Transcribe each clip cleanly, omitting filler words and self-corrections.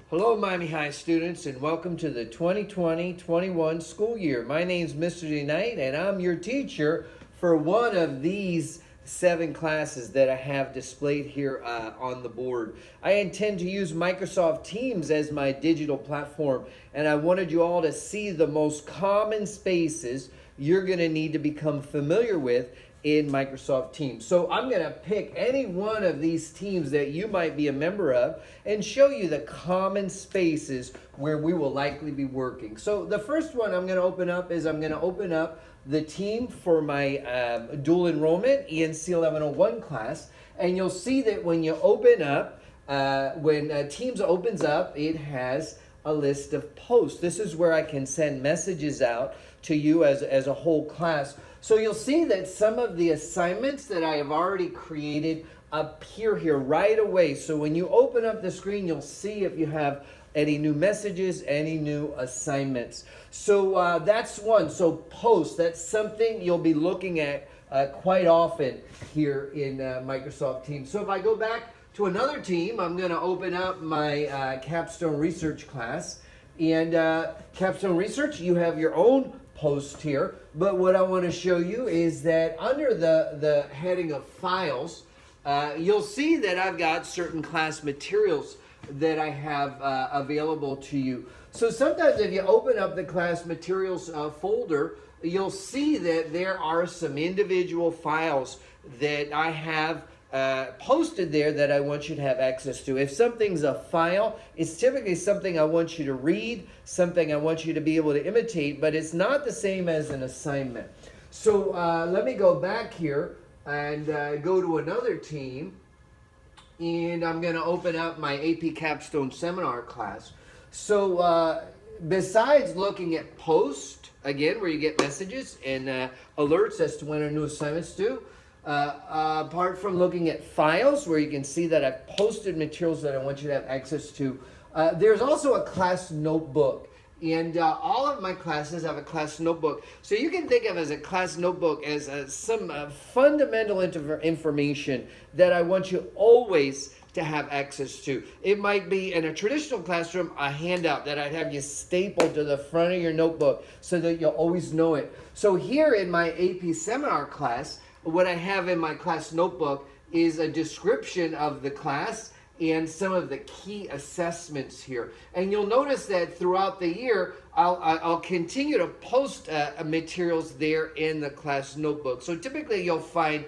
Hello, Miami High students, and welcome to the 2020-21 school year. My name is Mr. DeNight, and I'm your teacher for one of these 7 classes that I have displayed here on the board. I intend to use Microsoft Teams as my digital platform, and I wanted you all to see the most common spaces you're going to need to become familiar with in Microsoft Teams. So I'm going to pick any one of these teams that you might be a member of and show you the common spaces where we will likely be working. So the first one I'm going to open up is the team for my dual enrollment ENC 1101 class. And you'll see that when you open up, when Teams opens up, it has a list of posts. This is where I can send messages out to you as a whole class. So you'll see that some of the assignments that I have already created appear here right away. So when you open up the screen, you'll see if you have any new messages, any new assignments. So that's one. So posts, that's something you'll be looking at quite often here in Microsoft Teams. So if I go back to another team, I'm going to open up my Capstone Research class. And Capstone Research, you have your own post here, but what I want to show you is that under the heading of files, you'll see that I've got certain class materials that I have available to you. So sometimes if you open up the class materials folder, you'll see that there are some individual files that I have posted there that I want you to have access to. If something's a file, it's typically something I want you to read, something I want you to be able to imitate, but it's not the same as an assignment. So let me go back here and go to another team, and I'm going to open up my AP Capstone Seminar class. So besides looking at post, again, where you get messages and alerts as to when our new assignments due, apart from looking at files where you can see that I've posted materials that I want you to have access to, there's also a class notebook. And all of my classes have a class notebook. So you can think of as a class notebook as some fundamental information that I want you always to have access to. It might be in a traditional classroom, a handout that I'd have you staple to the front of your notebook so that you'll always know it. So here in my AP Seminar class, what I have in my class notebook is a description of the class and some of the key assessments here. And you'll notice that throughout the year, I'll continue to post materials there in the class notebook. So typically you'll find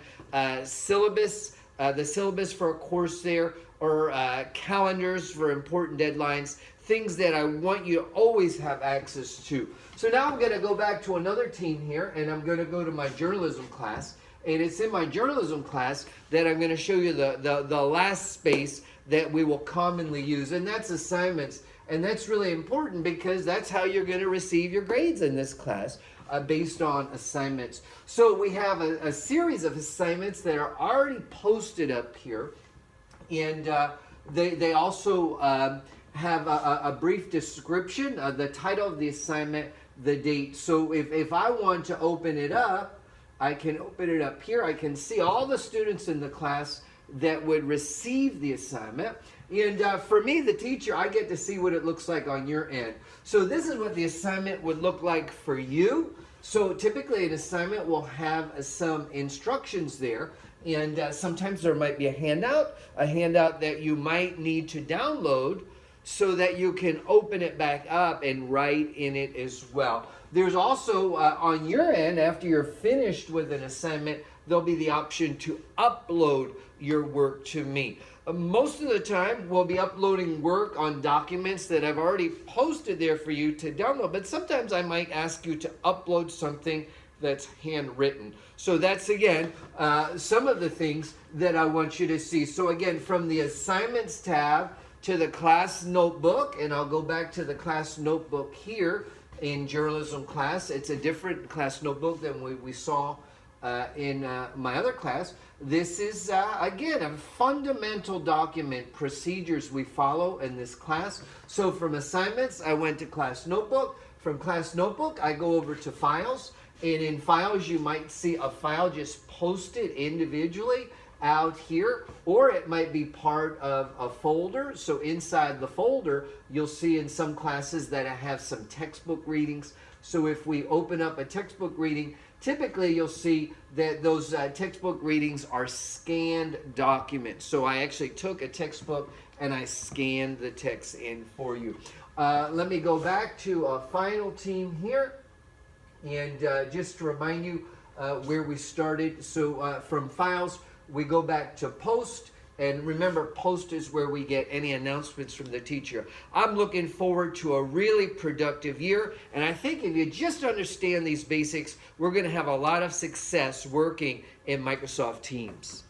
syllabus, the syllabus for a course there, or calendars for important deadlines, things that I want you to always have access to. So now I'm going to go back to another team here, and I'm going to go to my journalism class. And it's in my journalism class that I'm going to show you the last space that we will commonly use, and that's assignments. And that's really important because that's how you're going to receive your grades in this class, based on assignments. So we have a series of assignments that are already posted up here, and they also have a brief description, the title of the assignment, the date. So if I want to open it up, I can open it up here. I can see all the students in the class that would receive the assignment. And for me, the teacher, I get to see what it looks like on your end. So this is what the assignment would look like for you. So typically an assignment will have some instructions there. And sometimes there might be a handout that you might need to download so that you can open it back up and write in it as well. There's also, on your end, after you're finished with an assignment, there'll be the option to upload your work to me. Most of the time, we'll be uploading work on documents that I've already posted there for you to download, but sometimes I might ask you to upload something that's handwritten. So that's, again, some of the things that I want you to see. So again, from the assignments tab to the class notebook, and I'll go back to the class notebook here in journalism class. It's a different class notebook than we saw in my other class. This is, again, a fundamental document, procedures we follow in this class. So from assignments, I went to class notebook. From class notebook, I go over to files. And in files, you might see a file just posted individually. out here, or it might be part of a folder. So inside the folder, you'll see in some classes that I have some textbook readings. So if we open up a textbook reading, typically you'll see that those textbook readings are scanned documents. So I actually took a textbook and I scanned the text in for you. Let me go back to a final team here, and just to remind you where we started. So from files, we go back to post, and remember, post is where we get any announcements from the teacher. I'm looking forward to a really productive year, and I think if you just understand these basics, we're going to have a lot of success working in Microsoft Teams.